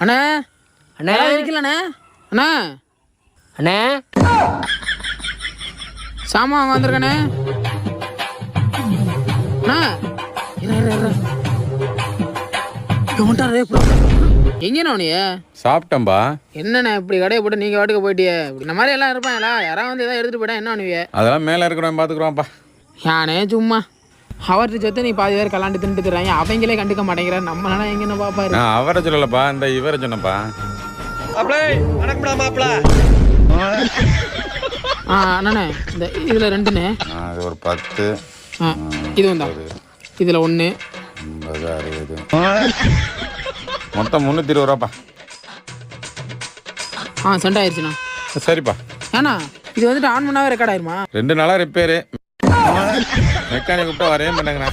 அண்ணா அண்ணே இருக்கலண்ணே. அண்ணா அண்ணே சாமான் வாங்க வந்திருக்கண்ணே. அண்ணா எங்கண்ணா நீ? சாப்பிட்டேன்பா. என்னண்ணே இப்படி கடையை போட்டு நீங்கள் வாட்டுக்கு போயிட்டியே? இப்படி இந்த மாதிரி எல்லாம் இருப்பாங்களா? யாராவது வந்து எதாவது எடுத்துகிட்டு போயிட்டா என்ன பண்ணுவிய? அதெல்லாம் மேலே இருக்கிறவன் பார்த்துக்குறோம்ப்பா. யானே சும்மா அவர்கிட்ட சேர்த்து நீ பாதி பேர் கலாண்டு தின்ட்டு தர்றாங்க, அவங்களே கண்டுக்க மாட்டேங்கிறார். நம்மளால எங்கன்னு பாப்பாரு. நான் அவரை சொல்லலப்பா, இந்த இவரை சொன்னப்பா. அண்ணே இந்த இதில் 2ண்ணே. அது ஒரு 10. இது வந்தா இதில் 1 50 60 மொத்தம் 320 ரூபாப்பா. சென்ட் ஆயிடுச்சுண்ணா. சரிப்பா. ஏண்ணா இது வந்துட்டு ஆன் பண்ணாவே ரெக்கார்ட் ஆயிருமா? 2 நாளாக ரிப்பேரு. மெக்கானிக் கூப்பிட்டா வரவே மாட்டாங்கண்ணா.